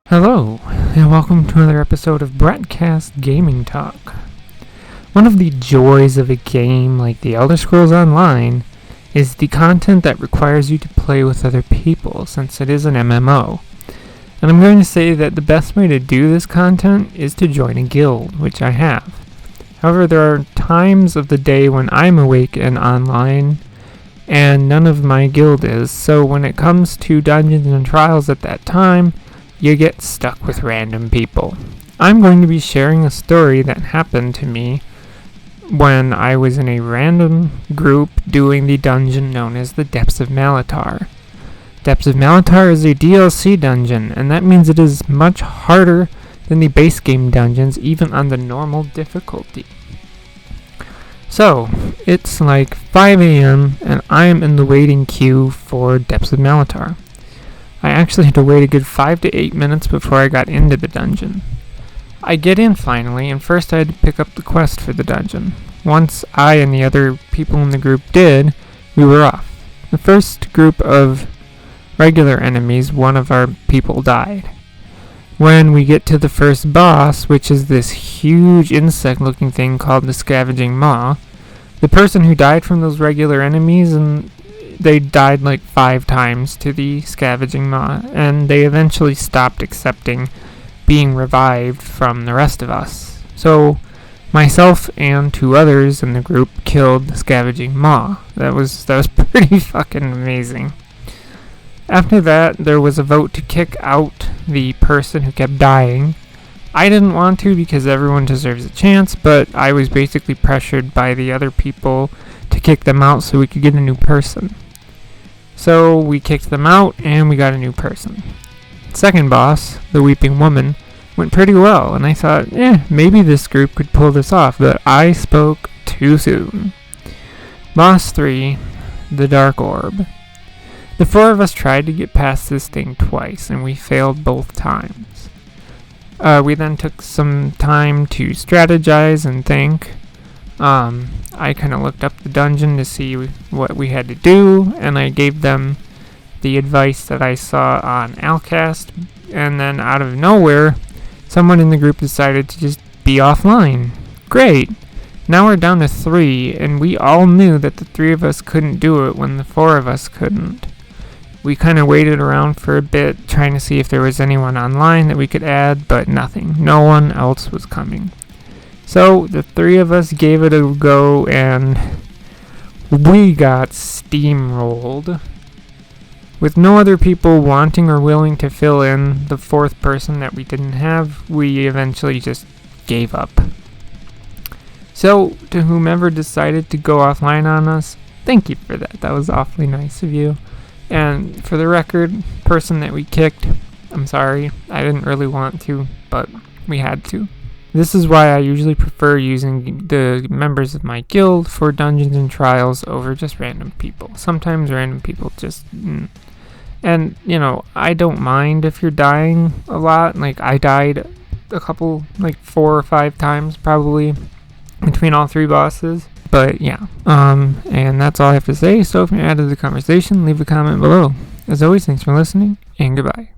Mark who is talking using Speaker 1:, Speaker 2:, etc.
Speaker 1: Hello, and welcome to another episode of Bratcast Gaming Talk. One of the joys of a game like The Elder Scrolls Online is the content that requires you to play with other people, since it is an MMO. And I'm going to say that the best way to do this content is to join a guild, which I have. However, there are times of the day when I'm awake and online, and none of my guild is, so when it comes to dungeons and trials at that time, you get stuck with random people. I'm going to be sharing a story that happened to me when I was in a random group doing the dungeon known as the Depths of Malatar. Depths of Malatar is a DLC dungeon, and that means it is much harder than the base game dungeons, even on the normal difficulty. So, it's like 5 a.m. and I am in the waiting queue for Depths of Malatar. I actually had to wait a good 5 to 8 minutes before I got into the dungeon. I get in finally, and first I had to pick up the quest for the dungeon. Once I and the other people in the group did, we were off. The first group of regular enemies, one of our people died. When we get to the first boss, which is this huge insect-looking thing called the Scavenging Maw, the person who died from those regular enemies, and they died like 5 times to the Scavenging Maw, and they eventually stopped accepting being revived from the rest of us. So, myself and 2 others in the group killed the Scavenging Maw. That was pretty fucking amazing. After that, there was a vote to kick out the person who kept dying. I didn't want to because everyone deserves a chance, but I was basically pressured by the other people to kick them out so we could get a new person. So we kicked them out and we got a new person. Second boss, the Weeping Woman, went pretty well, and I thought, maybe this group could pull this off, but I spoke too soon. Boss 3, the Dark Orb. The 4 of us tried to get past this thing twice, and we failed both times. We then took some time to strategize and think. I kind of looked up the dungeon to see what we had to do, and I gave them the advice that I saw on Alcast, and then out of nowhere, someone in the group decided to just be offline. Great! Now we're down to 3, and we all knew that the 3 of us couldn't do it when the 4 of us couldn't. We kind of waited around for a bit, trying to see if there was anyone online that we could add, but nothing. No one else was coming. So, the 3 of us gave it a go, and we got steamrolled. With no other people wanting or willing to fill in the 4th person that we didn't have, we eventually just gave up. So, to whomever decided to go offline on us, thank you for that. That was awfully nice of you. And for the record, person that we kicked, I'm sorry. I didn't really want to, but we had to. This is why I usually prefer using the members of my guild for dungeons and trials over just random people. Sometimes random people just... And, I don't mind if you're dying a lot. Like, I died a couple, 4 or 5 times probably between all 3 bosses. But, yeah. And that's all I have to say. So if you're added to the conversation, leave a comment below. As always, thanks for listening, and goodbye.